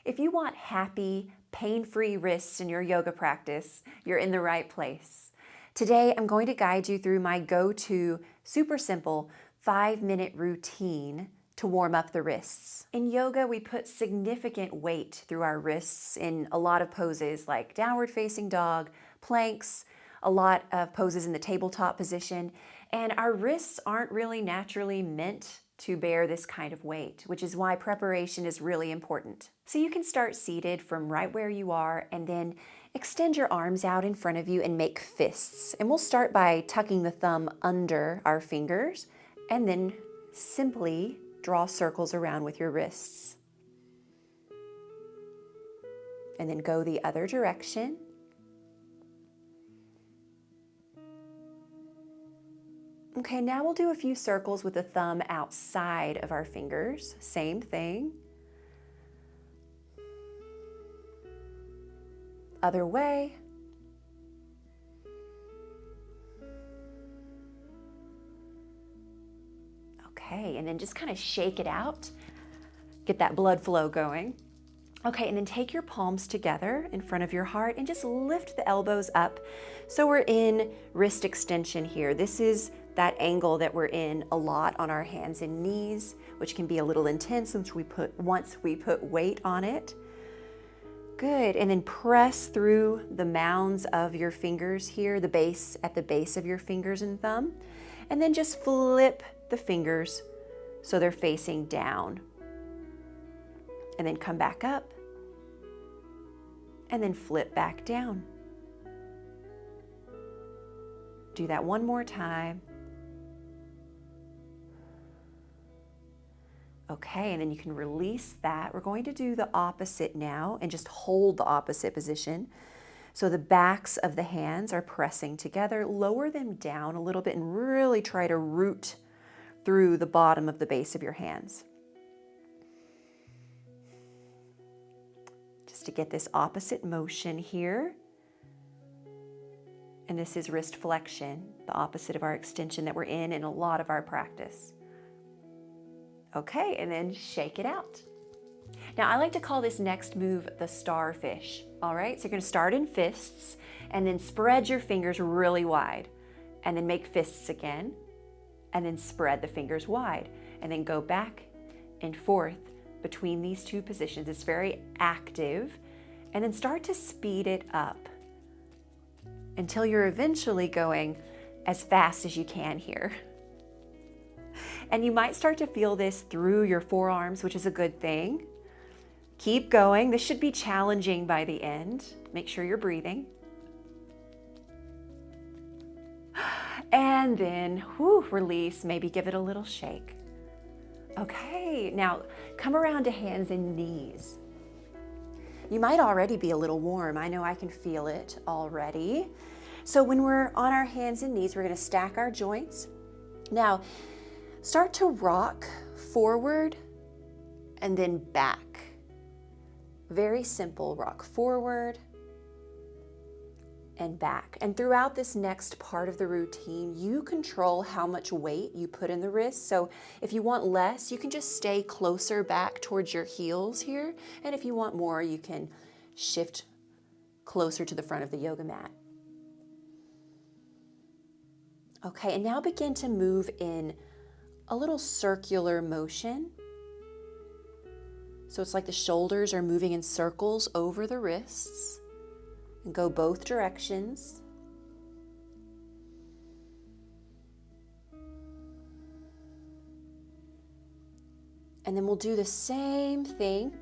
If you want happy, pain-free wrists in your yoga practice, you're in the right place. Today, I'm going to guide you through my go-to, super simple 5-minute routine to warm up the wrists. In yoga, we put significant weight through our wrists in a lot of poses like downward facing dog, planks, a lot of poses in the tabletop position, and our wrists aren't really naturally meant to bear this kind of weight, which is why preparation is really important. So you can start seated from right where you are and then extend your arms out in front of you and make fists. And we'll start by tucking the thumb under our fingers and then simply draw circles around with your wrists. And then go the other direction. Okay, now we'll do a few circles with the thumb outside of our fingers. Same thing. Other way. Okay, and then just kind of shake it out. Get that blood flow going. Okay, and then take your palms together in front of your heart and just lift the elbows up. So we're in wrist extension here. This is that angle that we're in a lot on our hands and knees, which can be a little intense once we put weight on it. Good, and then press through the mounds of your fingers here, at the base of your fingers and thumb, and then just flip the fingers so they're facing down. And then come back up, and then flip back down. Do that one more time. Okay, and then you can release that. We're going to do the opposite now and just hold the opposite position. So the backs of the hands are pressing together. Lower them down a little bit and really try to root through the bottom of the base of your hands. Just to get this opposite motion here. And this is wrist flexion, the opposite of our extension that we're in a lot of our practice. Okay, and then shake it out. Now I like to call this next move the starfish, all right? So you're gonna start in fists and then spread your fingers really wide and then make fists again and then spread the fingers wide and then go back and forth between these two positions. It's very active, and then start to speed it up until you're eventually going as fast as you can here. And you might start to feel this through your forearms, which is a good thing. Keep going. This should be challenging by the end. Make sure you're breathing. And then, release. Maybe give it a little shake. Okay, now come around to hands and knees. You might already be a little warm. I know I can feel it already. So when we're on our hands and knees, we're going to stack our joints. Now, start to rock forward and then back. Very simple. Rock forward and back. And throughout this next part of the routine, you control how much weight you put in the wrists. So if you want less, you can just stay closer back towards your heels here. And if you want more, you can shift closer to the front of the yoga mat. Okay, and now begin to move in a little circular motion. So it's like the shoulders are moving in circles over the wrists. And go both directions. And then we'll do the same thing.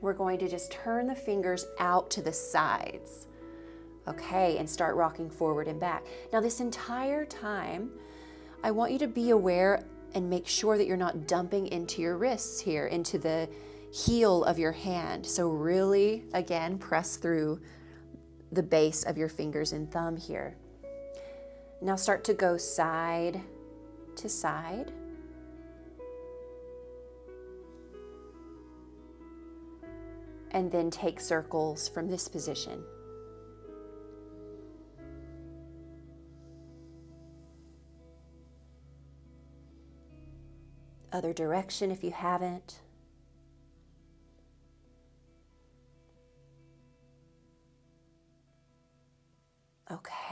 We're going to just turn the fingers out to the sides. Okay, and start rocking forward and back. Now this entire time, I want you to be aware and make sure that you're not dumping into your wrists here, into the heel of your hand. So really, again, press through the base of your fingers and thumb here. Now start to go side to side. And then take circles from this position. Other direction if you haven't.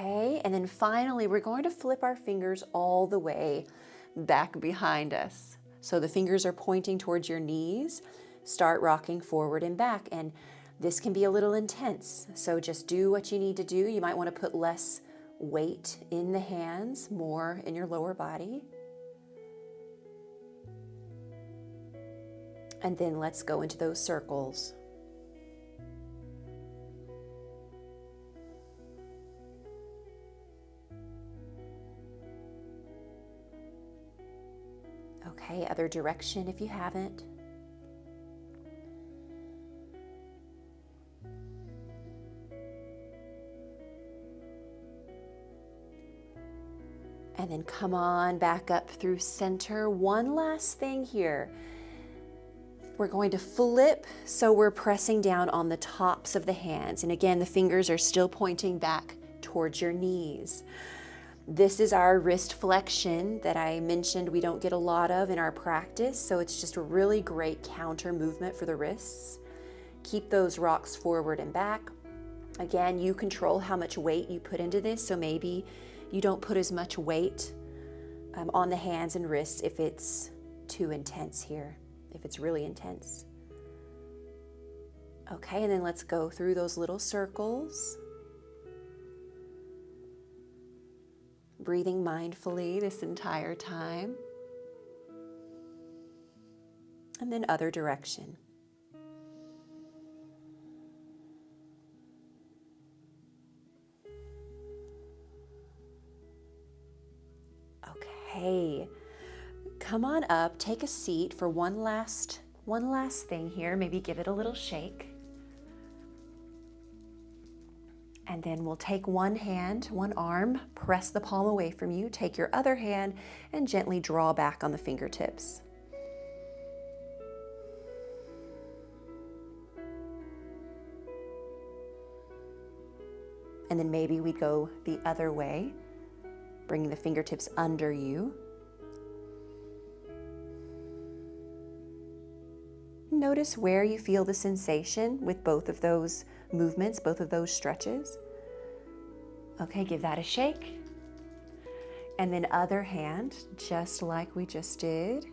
Okay, and then finally, we're going to flip our fingers all the way back behind us. So the fingers are pointing towards your knees. Start rocking forward and back, and this can be a little intense. So just do what you need to do. You might want to put less weight in the hands, more in your lower body. And then let's go into those circles. Okay, other direction if you haven't. And then come on back up through center. One last thing here. We're going to flip, so we're pressing down on the tops of the hands. And again, the fingers are still pointing back towards your knees. This is our wrist flexion that I mentioned we don't get a lot of in our practice, so it's just a really great counter movement for the wrists. Keep those rocks forward and back. Again, you control how much weight you put into this, so maybe you don't put as much weight on the hands and wrists if it's too intense here, if it's really intense. Okay, and then let's go through those little circles. Breathing mindfully this entire time. And then other direction. Okay, come on up, take a seat for one last thing here. Maybe give it a little shake. And then we'll take one hand, one arm, press the palm away from you, take your other hand and gently draw back on the fingertips. And then maybe we go the other way, bringing the fingertips under you. Notice where you feel the sensation with both of those movements, both of those stretches. Okay, give that a shake. And then other hand, just like we just did.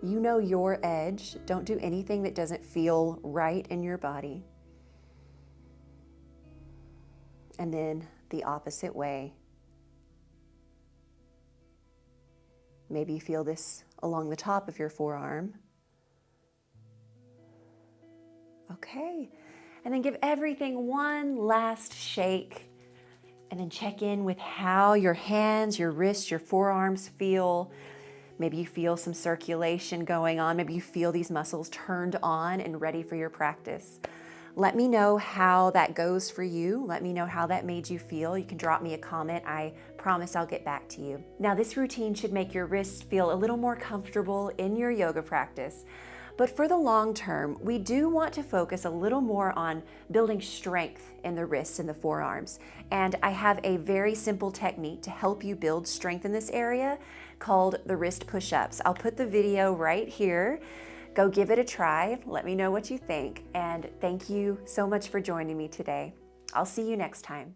You know your edge. Don't do anything that doesn't feel right in your body. And then the opposite way. Maybe you feel this along the top of your forearm. Okay, and then give everything one last shake, and then check in with how your hands, your wrists, your forearms feel. Maybe you feel some circulation going on. Maybe you feel these muscles turned on and ready for your practice. Let me know how that goes for you. Let me know how that made you feel. You can drop me a comment. I promise I'll get back to you. Now, this routine should make your wrists feel a little more comfortable in your yoga practice. But for the long term, we do want to focus a little more on building strength in the wrists and the forearms. And I have a very simple technique to help you build strength in this area called the wrist push-ups. I'll put the video right here. Go give it a try. Let me know what you think. And thank you so much for joining me today. I'll see you next time.